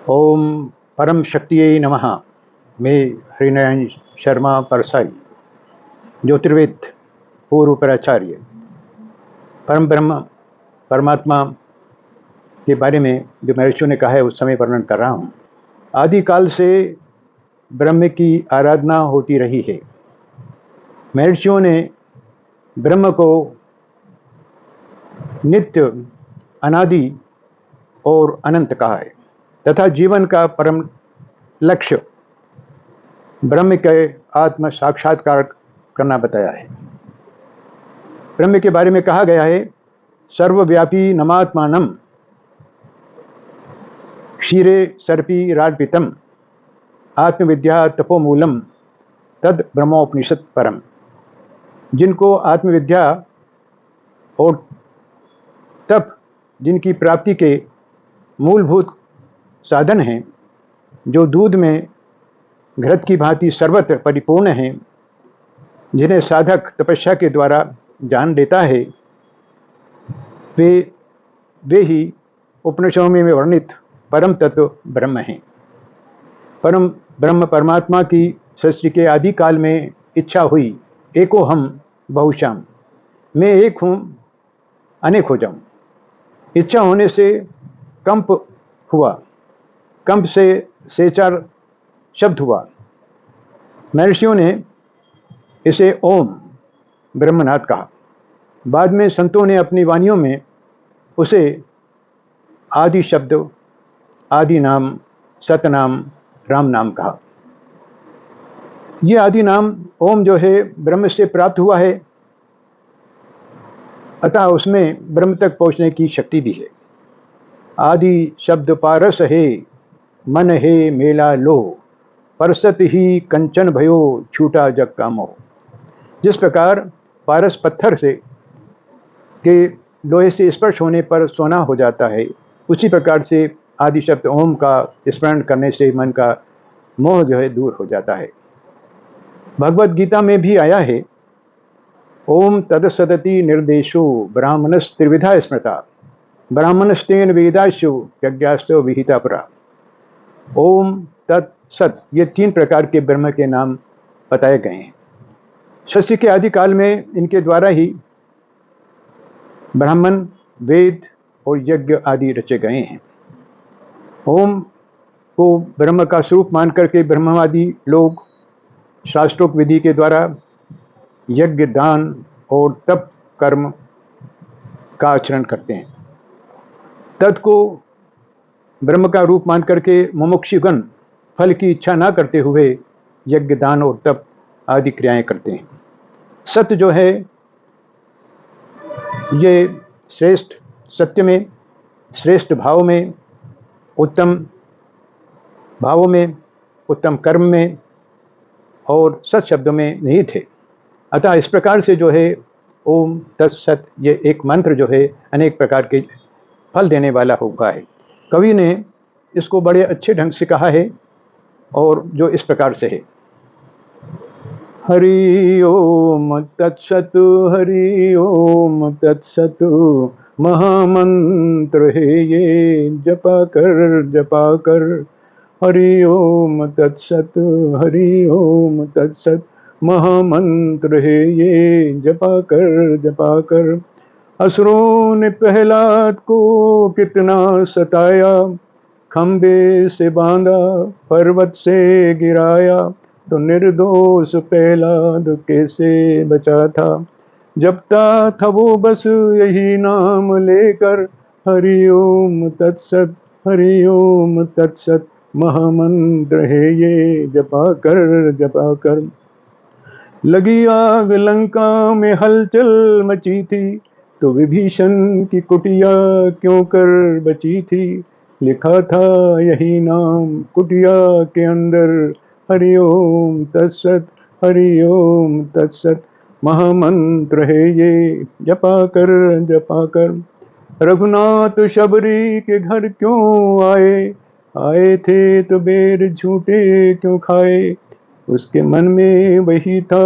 ओम परम शक्तिये नमः। मैं हरिनारायण शर्मा परसाई, ज्योतिर्वेद पूर्व प्राचार्य, परम ब्रह्म परमात्मा के बारे में जो महर्षियों ने कहा है उस समय वर्णन कर रहा हूँ। आदिकाल से ब्रह्म की आराधना होती रही है। महर्षियों ने ब्रह्म को नित्य, अनादि और अनंत कहा है तथा जीवन का परम लक्ष्य ब्रह्म के आत्म साक्षात्कार करना बताया है। ब्रह्म के बारे में कहा गया है, सर्वव्यापी नमात्मानम क्षीरे सर्पी राजपितम आत्मविद्या तपोमूलम तद ब्रह्मोपनिषद परम। जिनको आत्मविद्या और तप जिनकी प्राप्ति के मूलभूत साधन हैं, जो दूध में घृत की भांति सर्वत्र परिपूर्ण हैं, जिन्हें साधक तपस्या के द्वारा जान लेता है, वे ही उपनिषदों में वर्णित परम तत्व ब्रह्म हैं। परम ब्रह्म परमात्मा की सृष्टि के आदि काल में इच्छा हुई, एको हम बहुश्याम, मैं एक हूँ अनेक हो जाऊँ। इच्छा होने से कंप हुआ, कंप से सेचार शब्द हुआ। महर्षियों ने इसे ओम ब्रह्मनाथ कहा। बाद में संतों ने अपनी वाणियों में उसे आदि शब्द, आदि नाम, सतनाम, राम नाम कहा। यह आदि नाम ओम जो है ब्रह्म से प्राप्त हुआ है, अतः उसमें ब्रह्म तक पहुँचने की शक्ति भी है। आदि शब्द पारस है, मन है मेला लो, परसत ही कंचन भयो छूटा जग कामो। जिस प्रकार पारस पत्थर से के लोहे से स्पर्श होने पर सोना हो जाता है, उसी प्रकार से आदि शब्द ओम का स्मरण करने से मन का मोह जो है दूर हो जाता है। भगवत गीता में भी आया है, ओम तदसदति निर्देशो ब्राह्मणस् त्रिविधा स्मृता ब्राह्मणस्तेन वेदाशु यज्ञास्तो विहिता पुरा। ओम तत्सत, ये 3 प्रकार के ब्रह्म के नाम बताए गए हैं। सृष्टि के आदि काल में इनके द्वारा ही ब्राह्मण, वेद और यज्ञ आदि रचे गए हैं। ओम को ब्रह्म का स्वरूप मान करके ब्रह्मवादी लोग शास्त्रोक्त विधि के द्वारा यज्ञ, दान और तप कर्म का आचरण करते हैं। तत् को ब्रह्म का रूप मान करके मुमुक्षुगण फल की इच्छा ना करते हुए यज्ञ, दान और तप आदि क्रियाएं करते हैं। सत्य जो है ये श्रेष्ठ, सत्य में, श्रेष्ठ भाव में, उत्तम भावों में, उत्तम कर्म में और सत शब्दों में निहित है। अतः इस प्रकार से जो है ओम तत्सत, ये एक मंत्र जो है अनेक प्रकार के फल देने वाला होगा है। कवि ने इसको बड़े अच्छे ढंग से कहा है और जो इस प्रकार से है, हरि ओम तत्सत, हरि ओम तत्सत, महामंत्र है ये जपा कर। हरि ओम तत्सत, हरि ओम तत्सत, महामंत्र है ये जपा कर। असुरों ने प्रहलाद को कितना सताया, खंबे से बांधा पर्वत से गिराया, तो निर्दोष प्रहलाद कैसे बचा था। जपता था वो बस यही नाम लेकर, हरि ओम तत्सत, हरि ओम तत्सत, महामंत्र है ये जपा कर। लगी आग लंका में हलचल मची थी, तो विभीषण की कुटिया क्यों कर बची थी। लिखा था यही नाम कुटिया के अंदर, हरि ओम तत्सत, हरि ओम तत्सत, महामंत्र है ये जपा कर। रघुनाथ शबरी के घर क्यों आए थे तो बेर झूठे क्यों खाए। उसके मन में वही था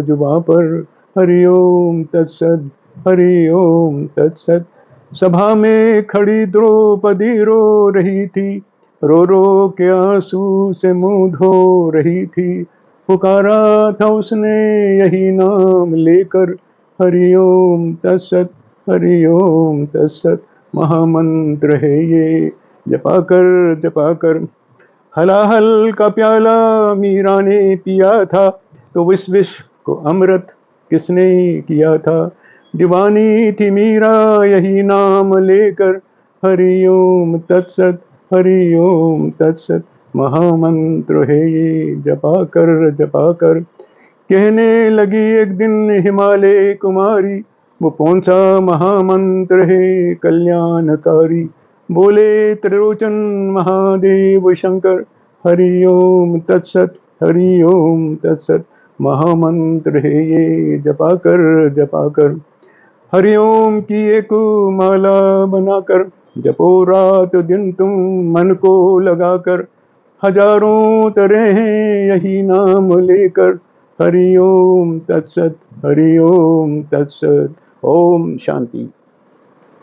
जुबां पर, हरि ओम तत्सत, हरि ओम तत्सत, सभा में खड़ी द्रौपदी रो रही थी, रो रो के आंसू से मुंह धो रही थी। पुकारा था उसने यही नाम लेकर, हरि ओम तत्सत, हरि ओम तत्सत। महामंत्र है ये, जपा कर जपा कर। हलाहल का प्याला मीरा ने पिया था, तो विष विष को अमृत किसने किया था। दीवानी थी मीरा यही नाम लेकर, हरि ओम तत्सत, हरि ओम तत्सत। महामंत्र है ये, जपा कर जपा कर। कहने लगी एक दिन हिमालय कुमारी, वो कौन सा महामंत्र है कल्याणकारी। बोले त्रिलोचन महादेव शंकर, हरि ओम तत्सत, हरि ओम तत्सत। महामंत्र है ये, जपा कर जपा कर। हरि ओम की एक माला बनाकर, जपो रात दिन तुम मन को लगाकर। हजारों तरह हैं यही नाम लेकर, हरि ओम तत्सत, हरि ओम तत्सत। ओम शांति।